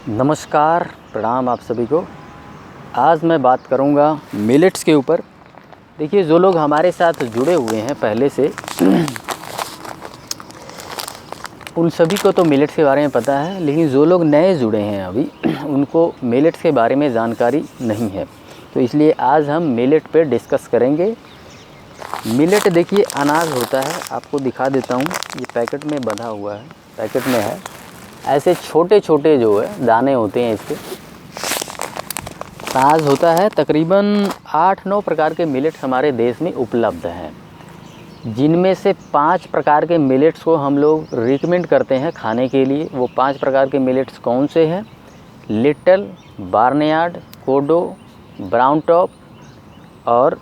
नमस्कार, प्रणाम आप सभी को। आज मैं बात करूंगा मिलेट्स के ऊपर। देखिए, जो लोग हमारे साथ जुड़े हुए हैं पहले से उन सभी को तो मिलेट्स के बारे में पता है, लेकिन जो लोग नए जुड़े हैं अभी उनको मिलेट्स के बारे में जानकारी नहीं है। तो इसलिए आज हम मिलेट पे डिस्कस करेंगे। मिलेट देखिए अनाज होता है, आपको दिखा देता हूँ। ये पैकेट में बंधा हुआ है, पैकेट में है। ऐसे छोटे छोटे जो है दाने होते हैं इसके। अनाज होता है। तकरीबन 8-9 प्रकार के मिलेट्स हमारे देश में उपलब्ध हैं, जिनमें से 5 प्रकार के मिलेट्स को हम लोग रिकमेंड करते हैं खाने के लिए। वो 5 प्रकार के मिलेट्स कौन से हैं? लिटल, बार्नयार्ड, कोडो, ब्राउन टॉप और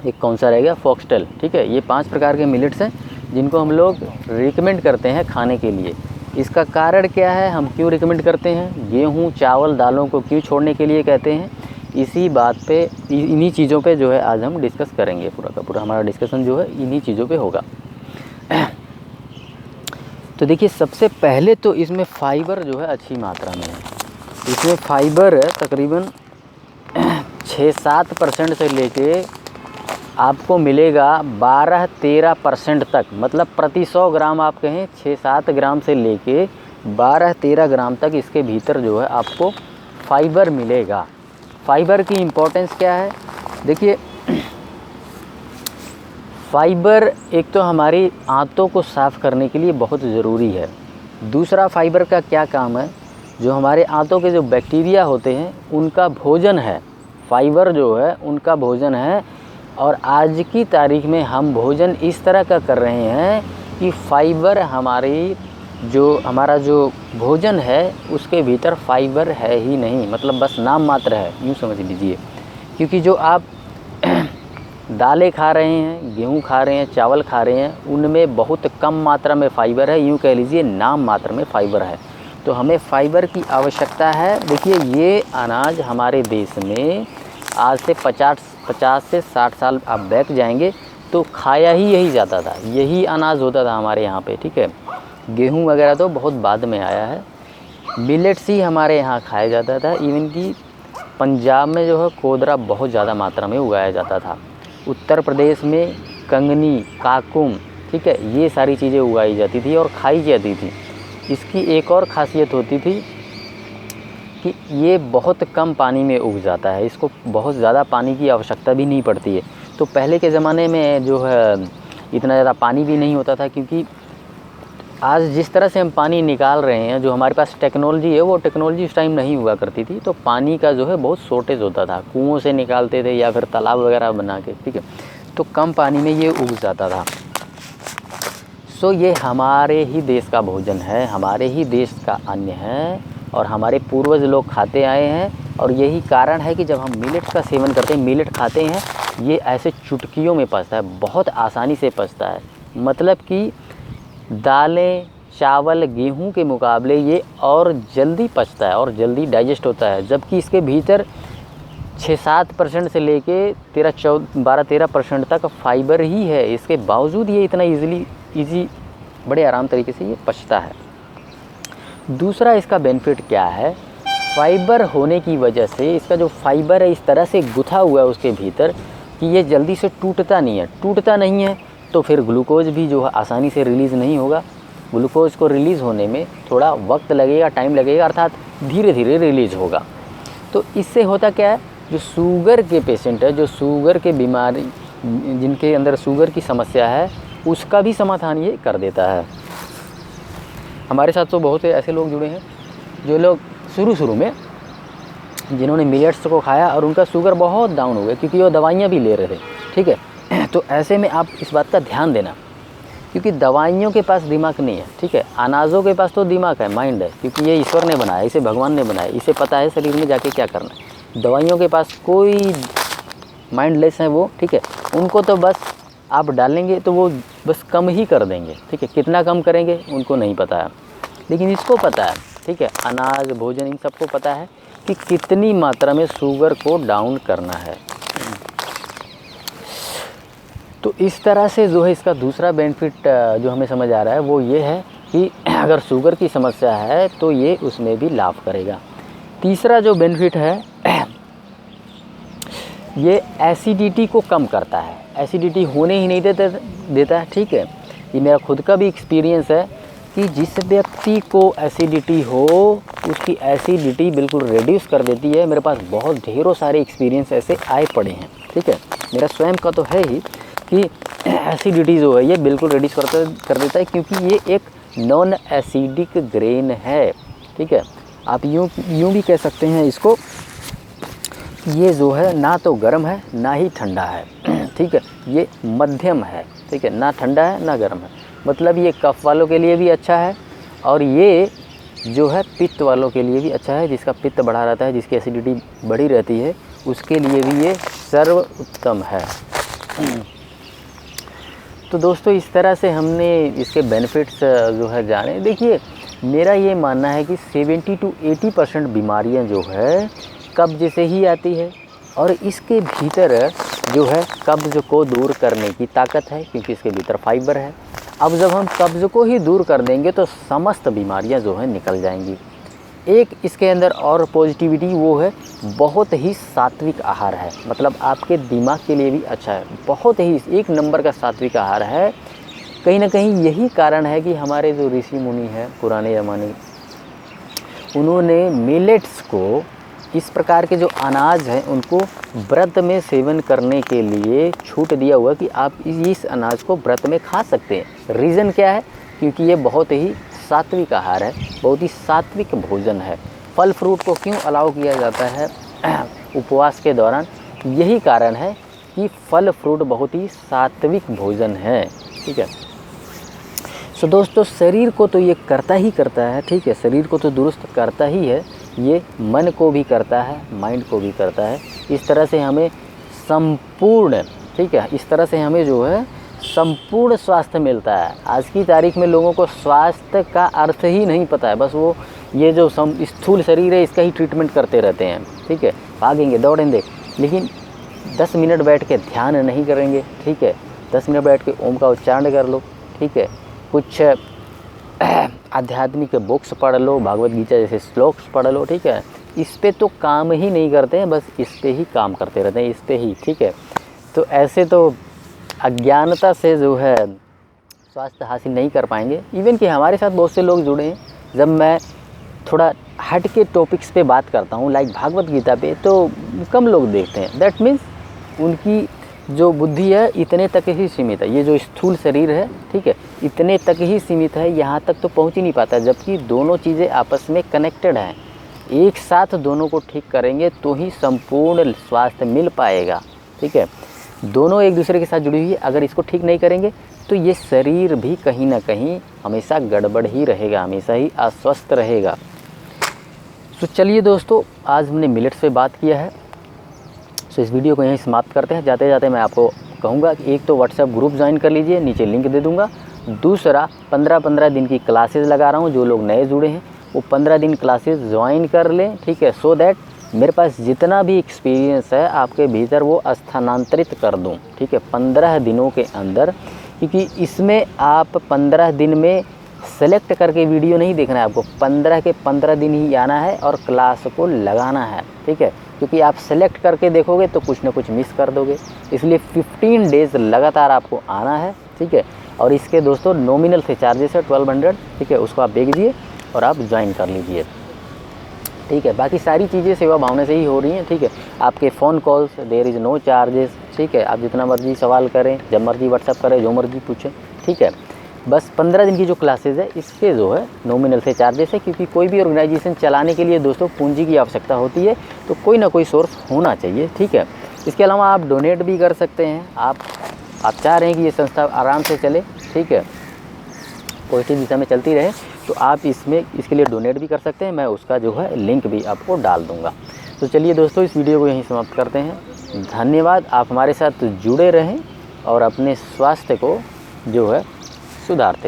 एक कौन सा रह गया, फॉक्सटेल। ठीक है, ये 5 प्रकार के मिलेट्स हैं जिनको हम लोग रिकमेंड करते हैं खाने के लिए। इसका कारण क्या है, हम क्यों रिकमेंड करते हैं? गेहूँ, चावल, दालों को क्यों छोड़ने के लिए कहते हैं? इसी बात पे, इन्हीं चीज़ों पे जो है आज हम डिस्कस करेंगे। पूरा का पूरा हमारा डिस्कशन जो है इन्हीं चीज़ों पे होगा। तो देखिए, सबसे पहले तो इसमें फ़ाइबर जो है अच्छी मात्रा में है। इसमें फ़ाइबर तकरीबन 6-7% से लेके आपको मिलेगा 12-13% तक। मतलब प्रति 100 ग्राम आप कहें 6-7 ग्राम से लेके 12-13 ग्राम तक इसके भीतर जो है आपको फ़ाइबर मिलेगा। फ़ाइबर की इम्पोर्टेंस क्या है? देखिए, फ़ाइबर एक तो हमारी आंतों को साफ़ करने के लिए बहुत ज़रूरी है। दूसरा, फ़ाइबर का क्या काम है? जो हमारे आंतों के जो बैक्टीरिया होते हैं उनका भोजन है। फ़ाइबर जो है उनका भोजन है। और आज की तारीख में हम भोजन इस तरह का कर रहे हैं कि फ़ाइबर हमारा जो भोजन है उसके भीतर फ़ाइबर है ही नहीं। मतलब बस नाम मात्र है, यूँ समझ लीजिए। क्योंकि जो आप दालें खा रहे हैं, गेहूँ खा रहे हैं, चावल खा रहे हैं, उनमें बहुत कम मात्रा में फ़ाइबर है। यूँ कह लीजिए नाम मात्र में फ़ाइबर है। तो हमें फ़ाइबर की आवश्यकता है। देखिए, ये अनाज हमारे देश में आज से 50 से 60 साल आप बैक जाएंगे तो खाया ही यही जाता था, यही अनाज होता था हमारे यहाँ पे। ठीक है, गेहूँ वगैरह तो बहुत बाद में आया है। मिलेट्स ही हमारे यहाँ खाया जाता था। इवन कि पंजाब में जो है कोदरा बहुत ज़्यादा मात्रा में उगाया जाता था। उत्तर प्रदेश में कंगनी, काकुम, ठीक है, ये सारी चीज़ें उगाई जाती थी और खाई जाती थी। इसकी एक और ख़ासियत होती थी कि ये बहुत कम पानी में उग जाता है। इसको बहुत ज़्यादा पानी की आवश्यकता भी नहीं पड़ती है। तो पहले के ज़माने में जो है इतना ज़्यादा पानी भी नहीं होता था, क्योंकि आज जिस तरह से हम पानी निकाल रहे हैं, जो हमारे पास टेक्नोलॉजी है, वो टेक्नोलॉजी उस टाइम नहीं हुआ करती थी। तो पानी का जो है बहुत शॉर्टेज होता था। कुओं से निकालते थे या फिर तालाब वगैरह बना के। ठीक है, तो कम पानी में ये उग जाता था। सो ये हमारे ही देश का भोजन है, हमारे ही देश का अन्न है और हमारे पूर्वज लोग खाते आए हैं। और यही कारण है कि जब हम मिलेट का सेवन करते हैं, मिलेट खाते हैं, ये ऐसे चुटकियों में पचता है, बहुत आसानी से पचता है। मतलब कि दालें, चावल, गेहूं के मुकाबले ये और जल्दी पचता है और जल्दी डाइजेस्ट होता है। जबकि इसके भीतर 6-7% से लेके 12-13% तक फ़ाइबर ही है। इसके बावजूद ये इतना ईज़ी बड़े आराम तरीके से ये पचता है। दूसरा, इसका बेनिफिट क्या है? फ़ाइबर होने की वजह से इसका जो फ़ाइबर है इस तरह से गुथा हुआ है उसके भीतर कि ये जल्दी से टूटता नहीं है। टूटता नहीं है तो फिर ग्लूकोज भी जो है आसानी से रिलीज़ नहीं होगा। ग्लूकोज को रिलीज़ होने में थोड़ा वक्त लगेगा, टाइम लगेगा, अर्थात धीरे धीरे रिलीज़ होगा। तो इससे होता क्या है, जो शुगर के पेशेंट है, जो शुगर के बीमारी, जिनके अंदर शुगर की समस्या है, उसका भी समाधान ये कर देता है। हमारे साथ तो बहुत से ऐसे लोग जुड़े हैं जो लोग शुरू में जिन्होंने मिलेट्स को खाया और उनका शुगर बहुत डाउन हो गया, क्योंकि वो दवाइयाँ भी ले रहे थे। ठीक है, तो ऐसे में आप इस बात का ध्यान देना, क्योंकि दवाइयों के पास दिमाग नहीं है। ठीक है, अनाजों के पास तो दिमाग है, माइंड है, क्योंकि ये ईश्वर ने बनाया, इसे भगवान ने बनाया, इसे पता है शरीर में जाके क्या करना है। दवाइयों के पास कोई माइंडलेस है वो। ठीक है, उनको तो बस आप डालेंगे तो वो बस कम ही कर देंगे। ठीक है, कितना कम करेंगे उनको नहीं पता है, लेकिन इसको पता है। ठीक है, अनाज, भोजन, इन सबको पता है कि कितनी मात्रा में शुगर को डाउन करना है। तो इस तरह से जो है इसका दूसरा बेनिफिट जो हमें समझ आ रहा है वो ये है कि कि अगर शुगर की समस्या है तो ये उसमें भी लाभ करेगा। तीसरा जो बेनिफिट है ये एसिडिटी को कम करता है, एसिडिटी होने ही नहीं देता है। ठीक है, ये मेरा खुद का भी एक्सपीरियंस है कि जिस व्यक्ति को एसिडिटी हो उसकी एसिडिटी बिल्कुल रिड्यूस कर देती है। मेरे पास बहुत ढेरों सारे एक्सपीरियंस ऐसे आए पड़े हैं। ठीक है, मेरा स्वयं का तो है ही कि एसिडिटी जो है ये बिल्कुल रिड्यूस कर देता है, क्योंकि ये एक नॉन एसिडिक ग्रेन है। ठीक है, आप यूँ भी कह सकते हैं इसको, ये जो है ना तो गर्म है ना ही ठंडा है। ठीक है, ये मध्यम है। ठीक है, ना ठंडा है ना गर्म है, मतलब ये कफ वालों के लिए भी अच्छा है और ये जो है पित्त वालों के लिए भी अच्छा है। जिसका पित्त बढ़ा रहता है, जिसकी एसिडिटी बढ़ी रहती है, उसके लिए भी ये सर्वोत्तम है। तो दोस्तों इस तरह से हमने इसके बेनिफिट्स जो है जाने। देखिए मेरा ये मानना है कि 70 to 80% बीमारियां जो है कब्ज से ही आती है और इसके भीतर जो है कब्ज को दूर करने की ताकत है, क्योंकि इसके भीतर फाइबर है। अब जब हम कब्ज को ही दूर कर देंगे तो समस्त बीमारियां जो है निकल जाएंगी। एक इसके अंदर और पॉजिटिविटी वो है, बहुत ही सात्विक आहार है, मतलब आपके दिमाग के लिए भी अच्छा है। बहुत ही एक नंबर का सात्विक आहार है। कहीं ना कहीं यही कारण है कि हमारे जो ऋषि मुनि हैं पुराने ज़माने, उन्होंने मिलेट्स को, इस प्रकार के जो अनाज हैं उनको व्रत में सेवन करने के लिए छूट दिया हुआ कि आप इस अनाज को व्रत में खा सकते हैं। रीज़न क्या है? क्योंकि ये बहुत ही सात्विक आहार है, बहुत ही सात्विक भोजन है। फल फ्रूट को क्यों अलाउ किया जाता है उपवास के दौरान? यही कारण है कि फल फ्रूट बहुत ही सात्विक भोजन है। ठीक है, सो दोस्तों शरीर को तो ये करता ही करता है। ठीक है, शरीर को तो दुरुस्त करता ही है, ये मन को भी करता है, माइंड को भी करता है। इस तरह से हमें संपूर्ण, ठीक है, इस तरह से हमें जो है संपूर्ण स्वास्थ्य मिलता है। आज की तारीख में लोगों को स्वास्थ्य का अर्थ ही नहीं पता है, बस वो ये जो स्थूल शरीर है इसका ही ट्रीटमेंट करते रहते हैं। ठीक है, भागेंगे दौड़ेंगे, लेकिन 10 मिनट बैठ के ध्यान नहीं करेंगे। ठीक है, 10 मिनट बैठ के ओम का उच्चारण कर लो। ठीक है, कुछ आध्यात्मिक बुक्स पढ़ लो, भागवत गीता जैसे श्लोक्स पढ़ लो। ठीक है, इस पे तो काम ही नहीं करते हैं, बस इस पे ही काम करते रहते हैं, इस पे ही। ठीक है, तो ऐसे तो अज्ञानता से जो है स्वास्थ्य हासिल नहीं कर पाएंगे। इवन कि हमारे साथ बहुत से लोग जुड़े हैं, जब मैं थोड़ा हट के टॉपिक्स पे बात करता हूँ लाइक भागवत गीता पे, तो कम लोग देखते हैं। दैट मीन्स उनकी जो बुद्धि है इतने तक ही सीमित है। ये जो स्थूल शरीर है, ठीक है, इतने तक ही सीमित है, यहाँ तक तो पहुँच ही नहीं पाता। जबकि दोनों चीज़ें आपस में कनेक्टेड हैं, एक साथ दोनों को ठीक करेंगे तो ही संपूर्ण स्वास्थ्य मिल पाएगा। ठीक है, दोनों एक दूसरे के साथ जुड़ी हुई है। अगर इसको ठीक नहीं करेंगे तो ये शरीर भी कहीं ना कहीं हमेशा गड़बड़ ही रहेगा, हमेशा ही अस्वस्थ रहेगा। तो चलिए दोस्तों, आज हमने मिलेट्स पे बात किया है, तो इस वीडियो को यहीं समाप्त करते हैं। जाते जाते मैं आपको कहूँगा कि एक तो व्हाट्सएप ग्रुप ज्वाइन कर लीजिए, नीचे लिंक दे दूँगा। दूसरा 15-15 दिन की क्लासेस लगा रहा हूँ, जो लोग नए जुड़े हैं वो 15 दिन क्लासेस ज्वाइन कर लें। ठीक है, सो दैट मेरे पास जितना भी एक्सपीरियंस है आपके भीतर वो स्थानांतरित कर दूँ। ठीक है, 15 दिनों के अंदर, क्योंकि इसमें आप 15 दिन में सेलेक्ट करके वीडियो नहीं देखना है, आपको 15 के 15 दिन ही आना है और क्लास को लगाना है। ठीक है, क्योंकि आप सेलेक्ट करके देखोगे तो कुछ ना कुछ मिस कर दोगे, इसलिए 15 डेज़ लगातार आपको आना है। ठीक है, और इसके दोस्तों नॉमिनल से चार्जेस है 1200। ठीक है, उसको आप भेजिए और आप ज्वाइन कर लीजिए। ठीक है, बाकी सारी चीज़ें सेवा भावना से ही हो रही हैं। ठीक है, आपके phone calls there is no charges. ठीक है, आप जितना मर्जी सवाल करें, जब मर्जी व्हाट्सअप करें, जो मर्जी पूछें। ठीक है, बस 15 दिन की जो क्लासेस है इसके जो है नॉमिनल से चार्जेस है, क्योंकि कोई भी ऑर्गेनाइजेशन चलाने के लिए दोस्तों पूंजी की आवश्यकता होती है, तो कोई ना कोई सोर्स होना चाहिए। ठीक है, इसके अलावा आप डोनेट भी कर सकते हैं। आप चाह रहे हैं कि ये संस्था आराम से चले, ठीक है, पॉजिटिव दिशा में चलती रहे, तो आप इसके लिए डोनेट भी कर सकते हैं। मैं उसका जो है लिंक भी आपको डाल दूँगा। तो चलिए दोस्तों, इस वीडियो को यहीं समाप्त करते हैं। धन्यवाद, आप हमारे साथ जुड़े रहें और अपने स्वास्थ्य को जो है सुधारते